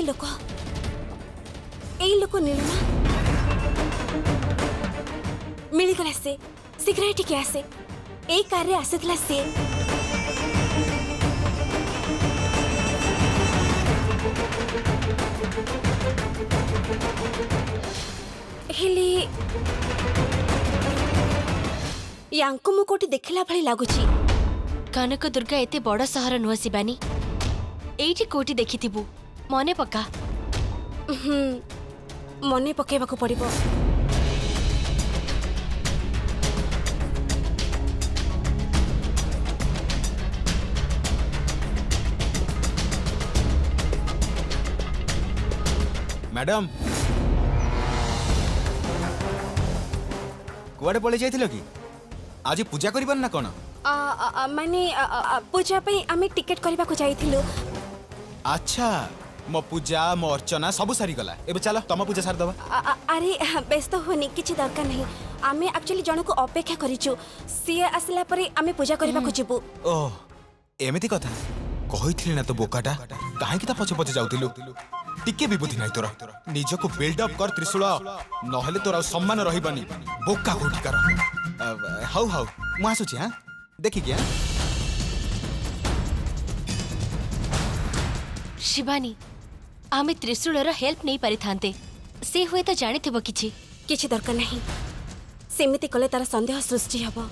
लोक नीलिमा मिलगला से शीघ्र टिके आसे ए कार रे आसीथला से हेले यांको मु कोटी देखला भली लागुची। कनक दुर्गा एते बड़ सहर नुह शिवानी एठी कोटी देखिथिबु मने पक्का मने पकेबाकू पड़िबो। मैडम कुआडे पळे जाइथिलो कि आज पूजा करिबन ना कोन? माने पूजा पे आमे टिकट करबा को जाइथिलु। अच्छा मो पूजा मो अर्चना सब सारी गला एबे चलो तम पूजा सार दबा। अरे व्यस्त होनी किछि दरकार नहीं आमे एक्चुअली जण को अपेक्षा करिछु सी आसला परे आमे पूजा करबा को जिबु। ओह एमिति कथा कहिथिले ना तो बोकाटा काहे कि ता पछे पछे जाउतिलु टिके भी बुद्धि नाही तोरा निजको बिल्ड अप कर त्रिशूल नहले तोरा सम्मान रहिबानी बोका कोठिकार। हाउ हाउ मु आसुची हां देखि गया। शिवानी आमे त्रिशूलर हेल्प नहीं पारि थांते से हुए तो जानिथिबो किछि दरकार नहीं सेमिति कले तार संदेह सृष्टि हबो।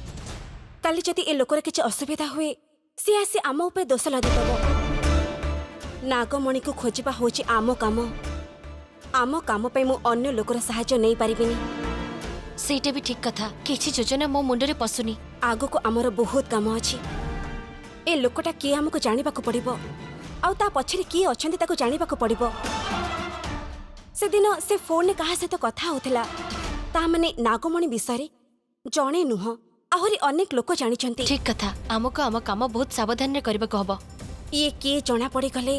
काली जदि ए लोकर किछि असुविधा हुए सी आसी आम ऊपर दोष लदी दबो। नागमणि को खोजिबा होछि आम काम पे मु अन्य लोकर सहायता नहीं पारिबिनी। सेटा भी ठीक कथा किछि योजना मो मुंडरे पसुनी। आगो को हमर बहुत काम अछि ए लोकटा किए हमको जानिबा को पड़िबो आउ ता पछरे किए अछंती ताको जानिबा को पड़िबो। से दिन से फोन ने कहा से तो कथा होतला ता माने नागमणि विषय जणे नुह आहुरी अनेक लोक जानिछंती। ठीक कथा हमको आम काम बहुत सावधान रे करबा को हबो। ये किए जना पड़ी गले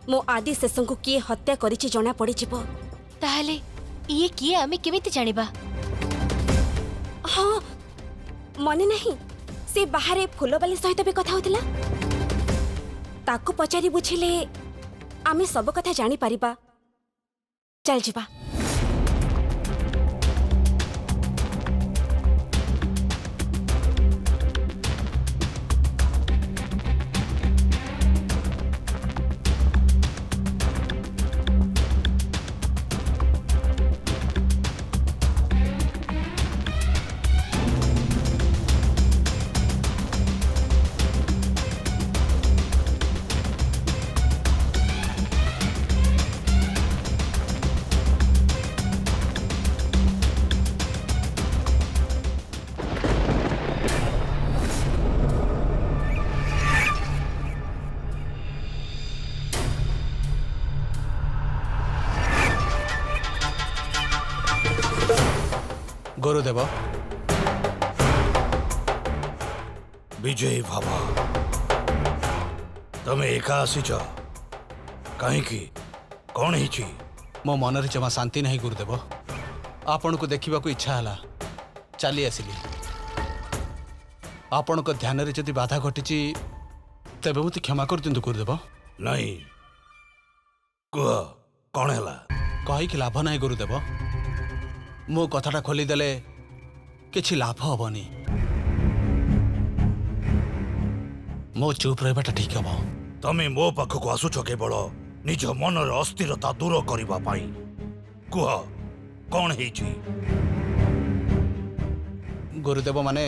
मो आदि शेषों को किए हत्या करिछि जना पड़ी जिवो। ताहले ये किए आमे केमिति जानिबा? हाँ मने नहीं से बाहरे फूलबाली सहित भी कथा होतला ताको पचारि बुझिले आमे सब कथा जानी पारिबा। चल जिबा। गुरुदेव विजय बाबा तमे एका आसीच कहीं कौन ही मो मनरे जमा शांति नहीं गुरुदेव आपण को देखा इच्छा है चली आसिली आपण को ध्यान रे जदि बाधा घटी तेबे मत क्षमा कर दिंतु गुरुदेव। नहीं कह कौन है कहीकि लाभ नहीं गुरुदेव मो कथाटा खोलीदेले किछि लाभ हेनी मो चुप रहा ठीक हम। तमे मो पाखक आसुच केवल निज मनर अस्थिरता दूर करबा पाई कह कौन है गुरुदेव माने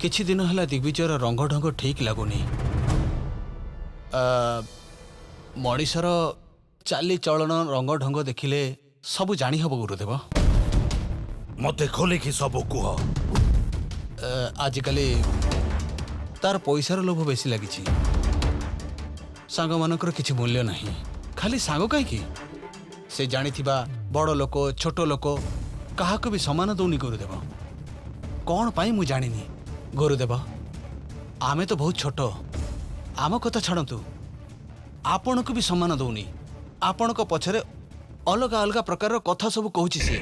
किछि दिन हला दिग्विजयर रंग ढंग ठीक लगुनी मनीषर चाली चलन रंग ढंग देखिले सब जानी हब गुरुदेव। मते खोले कि सब कुह। आजिकाली तार पैसार लोभ बेसी लगी सांग मानकर किछि मूल्य नहीं खाली सांग कहीं से जानिथिबा बड़ लोक छोट लोक कहा भी समान दौनी गुरुदेव कौन पाई मु जानिनी गुरुदेव आमे तो बहुत छोट आम कथा छाड़ू आपण को भी सम्मान दौनी आपण को पछरे अलग अलग प्रकार कथा सब कहूँ सी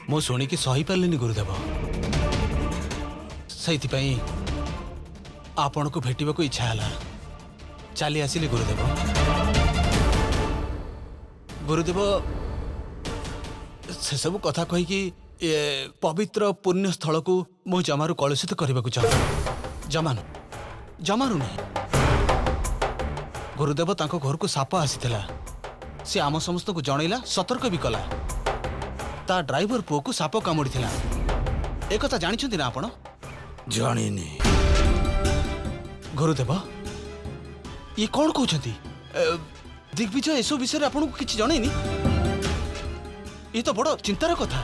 मु शुणिकी सही पार्लिनी गुरुदेव से आपण को भेटा इच्छा है चली आसिली गुरुदेव। गुरुदेव से सब कथा कही कि पवित्र पुण्य स्थल को मु जमारू कलुषित करने को चाहूँ। जमानु जमारू नहीं। गुरुदेव तांको घर को साप आसीथिला। से आम समस्त को जनइला, सतर्क भी कला। ता ड्राइवर पुओ को साप कामुड़ी थिला। एक कथा जानिछन्ति ना आपण? जानिनी। गुरुदेव ये कौन कहते? दिग्विजय एसो विषय आपको किसी जनईनी? ये तो बड़ चिंतार कथा।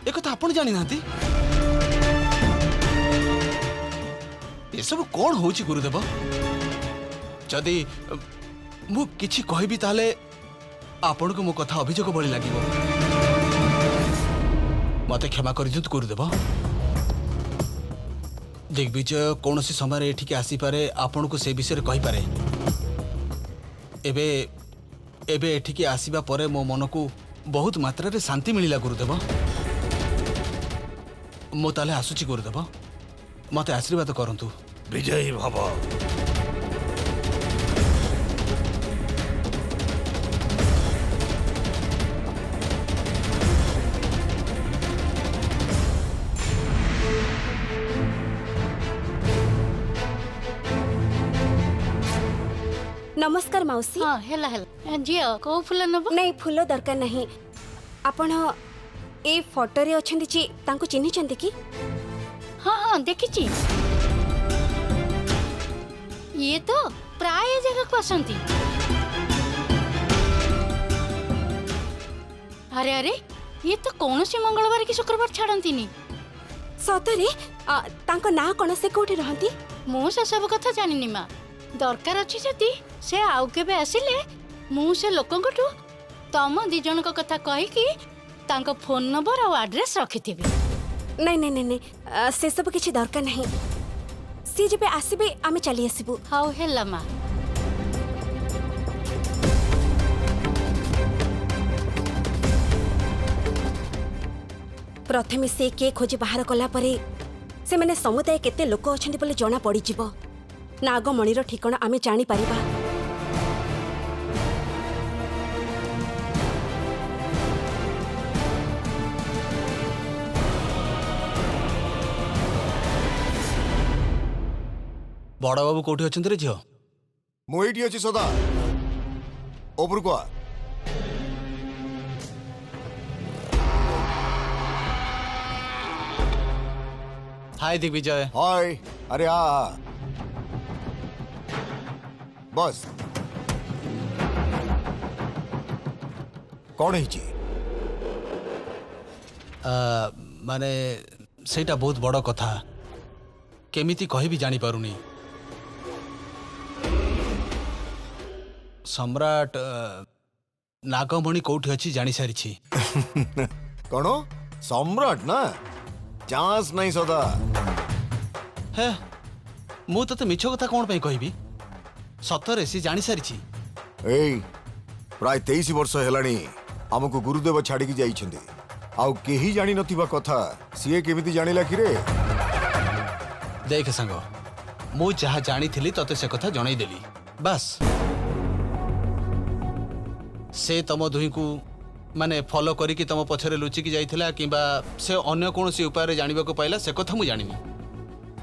एक कथा आपण जानी नांती? ये सब कौन होची गुरुदेव? जदि मु किछि कहबी ताले आपण को मो कथा अभियोग बळी लागिबो। मते क्षमा कर दियंतु गुरुदेव। दिग्विजय कौन सी समय एठिके आसी पारे, आपण को से विषय कहि पारे। एबे एबे एठिके आसीबा परे मो मन को बहुत मात्रा रे शांति मिलिला गुरुदेव। मो ताले आसुची गुरुदेव, मते आशीर्वाद करंतु। विजयी भव। नमस्कार माउसी। हाँ हेला हेला झियो को फुल नब नहीं फूल दरकार नहीं। आपण ए फोटो रे अछंती जी तांको चिन्ही चंती की? हाँ हाँ देखिछि ये तो प्राय जगह को आसंती। अरे अरे ये तो कौन सी मंगलवार की शुक्रवार छाड़ंतीनी। सतरे तांको ना कोन से कोठी रहंती? मु से सब कथा जानिनी मा। दरकार अछि जति से आउ केबे आसिले मु से लोकंकठु तम दी जन को कथा कहि कि तांको फोन नंबर और एड्रेस रखिथिबी। नहीं नहीं नहीं नहीं से सब किछि दरकार नहीं। सी जेबे आसीबे आमे चली आसीबु। हाउ हेला मा। प्रथमे से के खोजी बाहर कला परे से माने समुदाय केते लोक अछंती बोले जना पड़ी जिवो। नागमणिर ठिकाना आमे जानी परिबा। बड़ बाबू कोठी अछंती रे झियो? मु एठी अछि सदा। ओपर को हाय दिग्विजय। हाय। अरे आ बस कौन है? माने सेटा बहुत बड़ कथा। केमिति कहि भी जानी पारुनी। सम्राट नागमणि कोठी अछि जानी सारिछि। कौन सम्राट ना? चांस नहीं सदा। हे मु तते मिछ कथा कोन पई कहबी? सतरे सी जानी सारिछि। ए प्राय 23 वर्ष हेलानी हमको गुरुदेव छाड़ी की जाइछंदी। आउ केही जानी नथिबा कथा सीए केमिति जानिला कि रे? देख संग, मु जहा जानी थिली तते से कथा जणाई देली बस। से तम दुही को माने फॉलो करी कि तम पछरे लुचि की जाइथिला किबा से अन्य कोनोसी उपाय रे जानिबा को पाइला से कथा मु जानिनी।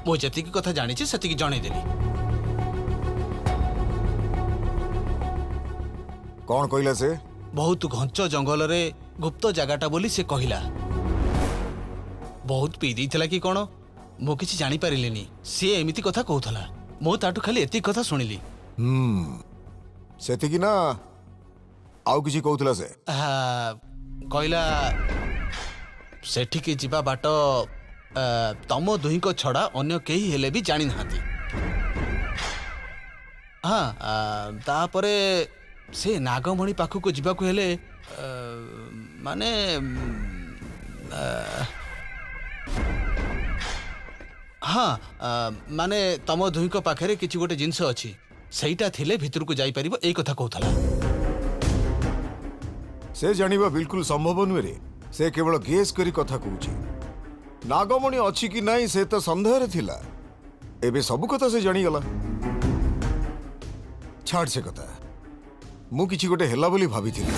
मु जति की कथा जानिछि सेति की जणाई देली। कौन कहला से? बहुत घंच जंगल रे गुप्त जगाटा बोली से कहिला। बहुत पी देइथिला कि कोन मु किछि जानि पारिलेनी। से एमिति कथा कहउथला। मु ताटु खाली एति कथा सुनिली। सेति कि ना आउ किछि कहउथला से? कहला सेठी के जिबा बाट तम दुही को छड़ा अन्य केही हेले भी जानि नाहांती। हाँ तापरे से नागमणि पाखु को जिबा को हेले माने हाँ माने तम दुही को पाखरे किछि गोटे जिंस अछि सेइटा थिले भितर को जाई परिबो एई कथा कहउथला। से जानिबा बिल्कुल संभव नुहे रे। से केवल गेस करी कथा कहूची। नागमणि अछि कि नाही से तो संदेह रे थिला। एबे सब कथा से जानी गला। छाड़ से कथा मु किछि गोटे हेला बोली भाबिथिली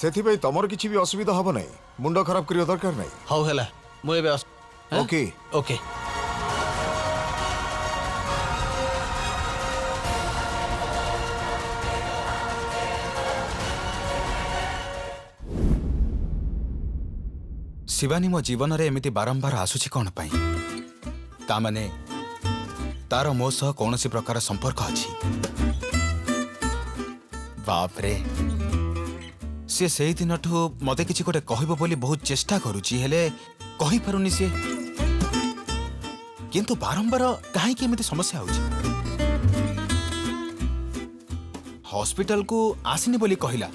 सेथिबाई तमर किछि भी असुविधा हबो नै मुंड खराब करियो दरकार नै हौ हैला मु एबे ओके ओके शिवानी मो जीवन रे एमिति बारंबार आसुछि कोन पई ता माने तार मो सह कौनसी प्रकार संपर्क अछि बाप रे से सेही दिनठू मते किछि गोटे कहबो बोली बहुत चेष्टा करूची हेले कहि पारुनी से किंतु बारंबार काहे कि एमिति समस्या होछि हॉस्पिटल को आसिनी बोली कहिला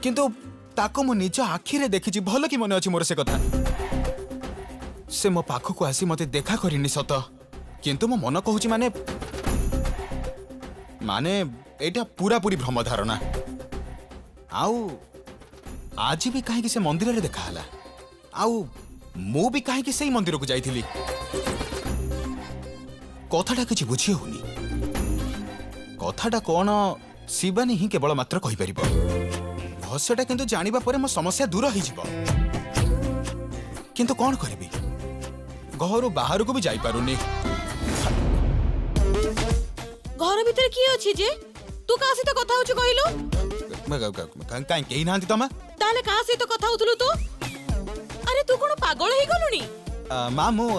किंतु ताको मो निज आखि रे देखिछि भलो कि मने अछि मोर से कथा से मो पाखो को आसी मते देखा करिनी सत किंतु मो मन कहूछि माने माने एटा पूरा पूरी भ्रम धारणा आउ आज भी काहे कि से मंदिर रे देखा हला आउ मु भी काहे कि सेही मंदिर को जाइथिली कथाटा किछि बुझी होनी कथाटा कोन शिवानी ही केवल मात्र कहि परिबो रहस्यटा किंतु जानिबा परे मो समस्या दूर हो जिवो किंतु कोन करबी घरु बाहर को भी जाई पारुनी घर भीतर की अछि जे तू का सहित कथा होछु कहिलो काई केही नांती तमा ताले का सहित कथा होतलु तू अरे तू कोन पागल हे गलुनी मा मु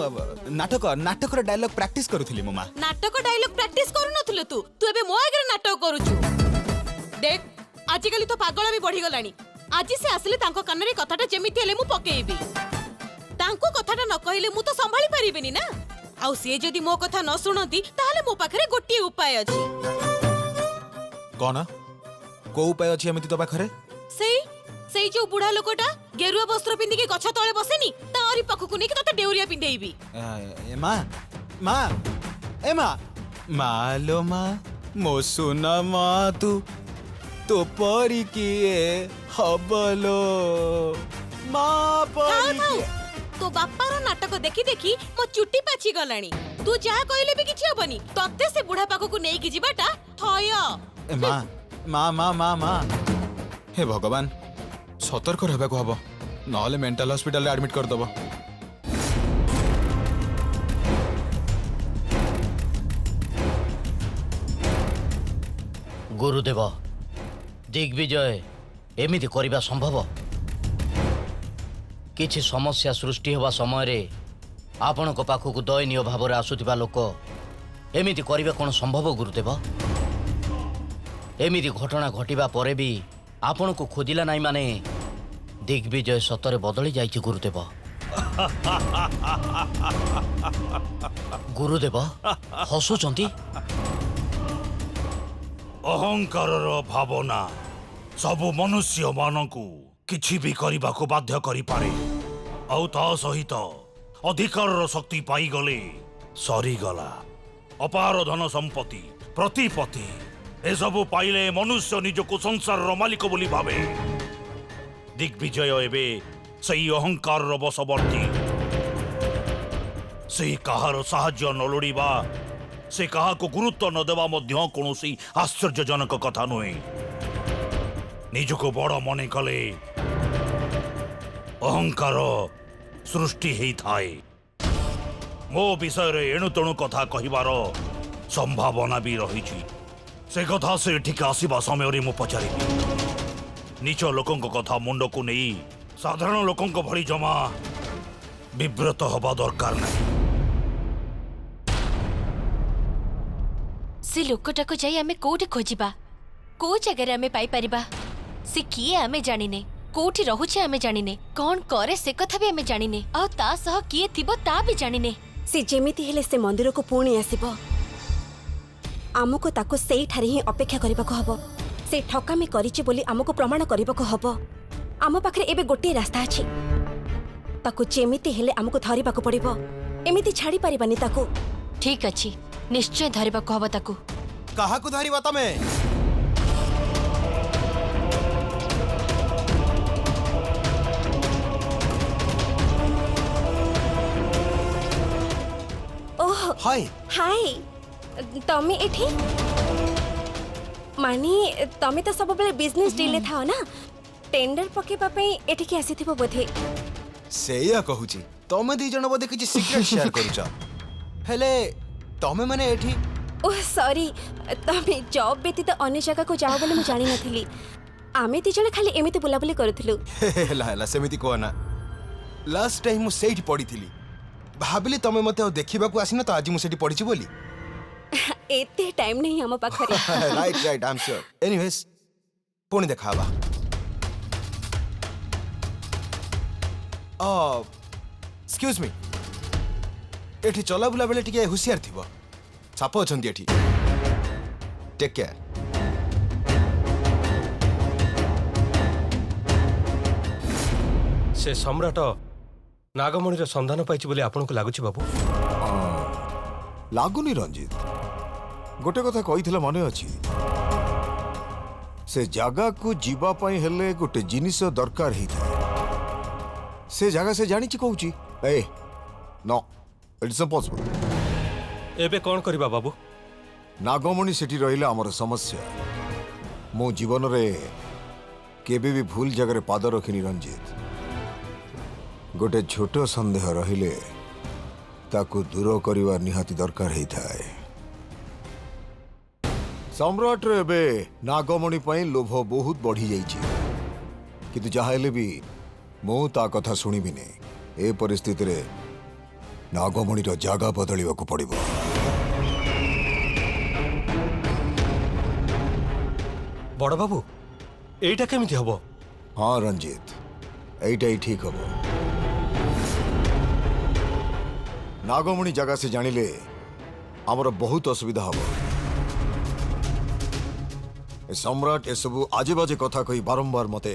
नाटक रे डायलॉग प्रैक्टिस करूथिली मो मा नाटक डायलॉग प्रैक्टिस करू नथुलु तू एबे मो आगे नाटक करूछु देख आजिकली तो पागल भी बढ़ी गलानी आज से आसले तांको कानरे कथाटा जेमिति हेले मु पकेइबी तांको कथाटा न कहिले मु तो संभाली परिबेनी ना आउ से जदी मो कथा न सुनती ताहले मो पाखरे गोटी उपाय अछि कोन को उपाय अछि एमिति तो पाखरे सेई जो बुढ़ा लोकटा गेरुआ वस्त्र पिंदी के गछ तळे बसेनी तारी पाखकु नै कि तते डेउरिया पिंदेइबी ए मां ए मालो मा मो सुना मा तो परी किए हबलो मा परी तो बापार नाटक देखी देखी मो चुटी पाची गलानी तू जा कहले भी किछि हबनी तते से बुढ़ा पाखकु नै कि जिबाटा थय ए मा हे भगवान सतर्क रहबा को हबो नहले मेंटल हॉस्पिटल रे एडमिट कर दबो गुरुदेव दिग्विजय एमिति करिबा संभव किछि समस्या सृष्टि होबा समय रे आपण को पाखकु दयनीय भाव रे आसुथिबा लोक एमिति करिबा कोन संभव गुरुदेव एमिति घटना घटिबा परे भी आपण को खोजिला नाही माने दिग्विजय सतरे बदली जाइछि गुरुदेव गुरुदेव हसुचंती अहंकार भावना सबु मनुष्य मानकु किछि भी करिबा को बाध्य करि पारे आउ ता सहित अधिकार शक्ति पाई गले सरी गला अपार धन संपत्ति प्रतिपत्ति ए सबु पाइले मनुष्य निजको संसार रो मालिक बोली भावे दिग्विजय एबे सही अहंकार रो बसवर्ती से कहार साहाय्य न लोड़ीबा से कहा को गुरुत्व न देवा मध्य कौनसी आश्चर्यजनक कथा नुहे निजको बड़ मने कले अहंकार सृष्टि ही थाए मो विषय रे एणु तेणु कथा कहिबार संभावना भी रही से कथा से ठीक आसीबा समय रे मु पचारि नीच लोकंक कथा मुंड को नहीं साधारण लोकंक भली जमा विव्रत हवा दरकार नहीं से लोकटा को जाई आमे कोठी खोजिबा को जगह आमे पाई परिबा से किए आमे जानिने कोठी रहुछे आमे जानिने कोन करे से कथा भी आमे जानिने आ ता सह किए थिबो ता भी जानिने से जेमिति हेले से मंदिर को पुणी आसीबो आमको ताको सेई ठारे ही अपेक्षा करबाको हबो से ठकामी करिछि बोली आमको प्रमाण करबाको हबो आम पाखरे एबे गोटे रास्ता अछि ताको जेमिति हेले आमको धरिबाको पड़िबो एमिति छाड़ी परिबानी ताको ठीक अछि निश्चय धरिबाको हबो ताको कहा को धरिबा तमे ओह हाय हाय तमे एठी माने तमे तो सब बेले बिजनेस डील थाओ ना टेंडर पकेबा पई एठी के आसीथिबो बोधे सेया कहूची तमे दी जण बोधे किछि सीक्रेट शेयर करूछ हेले तमे माने एठी ओह सॉरी तमे जॉब व्यतीत अन्य जगह को जाओ बोले मु जानि नथिली आमे दी जण खाली एमिति बुलाबुली करूथलु हेला हेला सेमिति कोना लास्ट टाइम मु सेठी पडिथिली भाबिली तमे मते देखिबा को आसिन त आज मु सेठी पडिछि बोली एते टाइम नहीं हम पाखरे right right I am sure anyways पुणी देखाबा एक्सक्यूज मी एठी चला बुला बेले टिके हुशियार थिबो साप अछंती एठी टेक केयर से सम्राट नागमणिर संधान पाइछि बोली आपनको लागुछि बाबू लागुनी रंजित गोटे कथा कही मन अच्छी से जगह को जीवा पाई हेले गोटे जिनिस दरकार ही था से जगह से जानी कहूची ए नो इट्स इम्पॉसिबल एबे कोन करबा बाबू नागमणि सेठी रहिला हमर समस्या मो जीवन रे केबे भी भूल जगह पाद रखिनी रंजित गोटे छोट संदेह रहिले ताकू दूर करवा निहाती दरकार ही थाए सम्राट रे बे नागमणि पई लोभ बहुत बढ़ी जाइछि किंतु जाहेले भी मो ता कथा सुनिबि ने ए परिस्थिति रे नागमणि रो जागा बदलिवा को पड़िबो बड़ बाबू एटा केमिति हबो हाँ रंजित एटा ही ठीक हबो नागमणि जगह से जानिले हमर बहुत असुविधा हबो ए सम्राट ए सबु आजे बाजे कथा कही बारंबार मते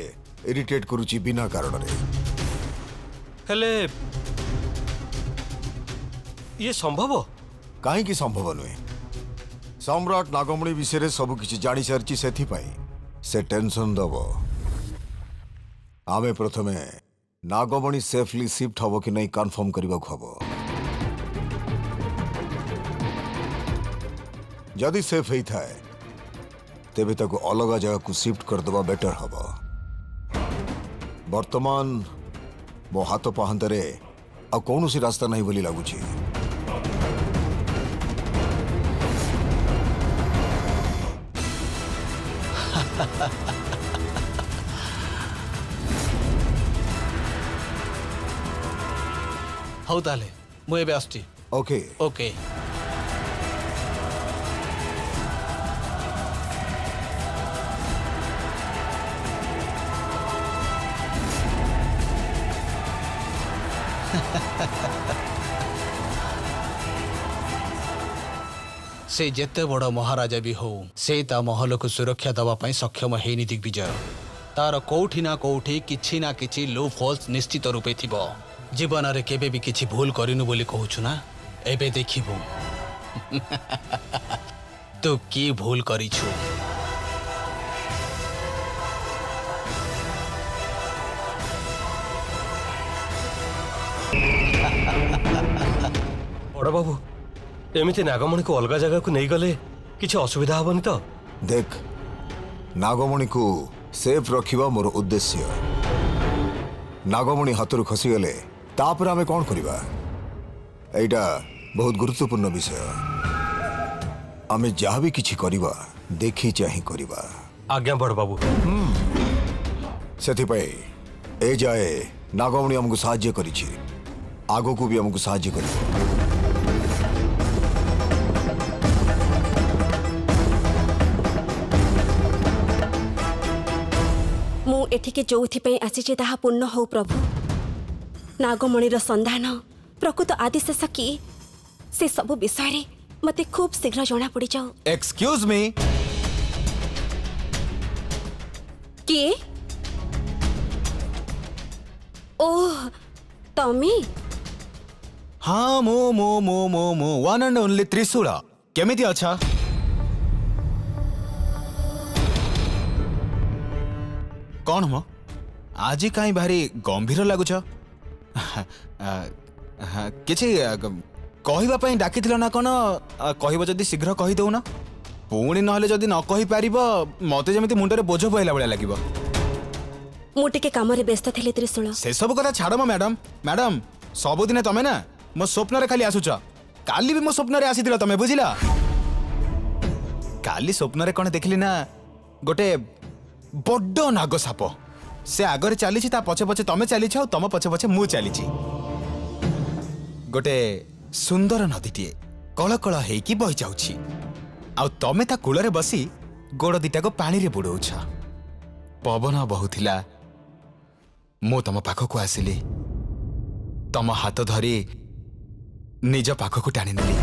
इरिटेट करूची बिना कारण रे हेले ये संभव काहे की संभव नुहे सम्राट नागमणि विषय सब किछि जानि सारची सेथि पई से टेंशन दबो आमे प्रथमे नागमणि सेफली शिफ्ट हबो कि नहीं कंफर्म करबा हबो जदि सेफ ही थाए तेबे ताको अलग जगह को शिफ्ट कर दबा बेटर हबो वर्तमान मो हाथ पाहंतरे आ कौनसी रास्ता नहीं बोली लागुची हौ ताले मु एबे आस्ती ओके ओके से जेते बड़ महाराजा भी हो से ता महल को सुरक्षा दवा पाई सक्षम हेनी दिग्विजय तार कोठी ना कोठी किछि ना किछि लो फॉल्स निश्चित रूपे थिबो जीवन रे केबे भी किछि भूल करिनु बोली कहूछु ना एबे देखिबो तू की भूल करिछु बड़ बाबू एमिति नागमणि को अलग जगह को नहीं गले किछि असुविधा हबनी तो देख नागमणि को सेफ रखिबा मोर उद्देश्य नागमणि हाथरू खसी गले तापर आमे कौन करिबा एटा बहुत गुरुत्वपूर्ण विषय आमे जहाँ भी किछि करिबा देखि चाहि करिबा आज्ञा बड़ बाबू सेथि पई ए जाए नागमणि हमको साहाय्य करिछि आगो को भी हमको साहाय्य करिबो मु एठिके जोउथि आसीचे ताहा पूर्ण हो प्रभु नागमणिर संधान प्रकृत आदिशेष कि से सब विषय मते खूब शीघ्र जना पड़ी जाओ एक्सक्यूज मी किए ओह तमी हाँ मो मो मो मो मो वन एंड ओनली त्रिशूल केमिति अच्छा कौन मो आज कहीं भारी गंभीर लगुच किछि କହିବା ପାଇଁ ଡାକିଥିଲ ନା କଣ କହିବ ଯଦି ଶୀଘ୍ର କହିଦଉନ ପୁଣି ନହେଲେ ଯଦି ନ କହିପାରିବ ମତେ ଯେମିତି ମୁଣ୍ଡରେ ବୋଝ ପଇଲା ଭଳିଆ ଲାଗିବ। ମୁଁ ଟିକେ କାମରେ ବ୍ୟସ୍ତ ଥିଲି ତ୍ରିଶୂଳ। ସେସବୁ କଥା ଛାଡ଼ ମ ମ୍ୟାଡମ୍। ମ୍ୟାଡମ୍ ସବୁଦିନେ ତମେ ନା ମୋ ସ୍ୱପ୍ନରେ ଖାଲି ଆସୁଛ। କାଲି ବି ମୋ ସ୍ୱପ୍ନରେ ଆସିଥିଲ ତମେ, ବୁଝିଲ? କାଲି ସ୍ୱପ୍ନରେ କଣ ଦେଖିଲି ନା ଗୋଟେ ବଡ ନାଗ ସାପ। ସେ ଆଗରେ ଚାଲିଛି, ତା ପଛେ ପଛେ ତମେ ଚାଲିଛ, ଆଉ ତମ ପଛେ ପଛେ ମୁଁ ଚାଲିଛି। ଗୋଟେ ସୁନ୍ଦର ନଦୀଟିଏ କଳକଳ ହେଇକି ବହି ଯାଉଛି, ଆଉ ତମେ ତା କୂଳରେ ବସି ଗୋଡ଼ ଦିଟାକୁ ପାଣିରେ ବୁଡଉଛ। ପବନ ବହୁଥିଲା, ମୁଁ ତମ ପାଖକୁ ଆସିଲି, ତମ ହାତ ଧରି ନିଜ ପାଖକୁ ଟାଣି ନେଲି।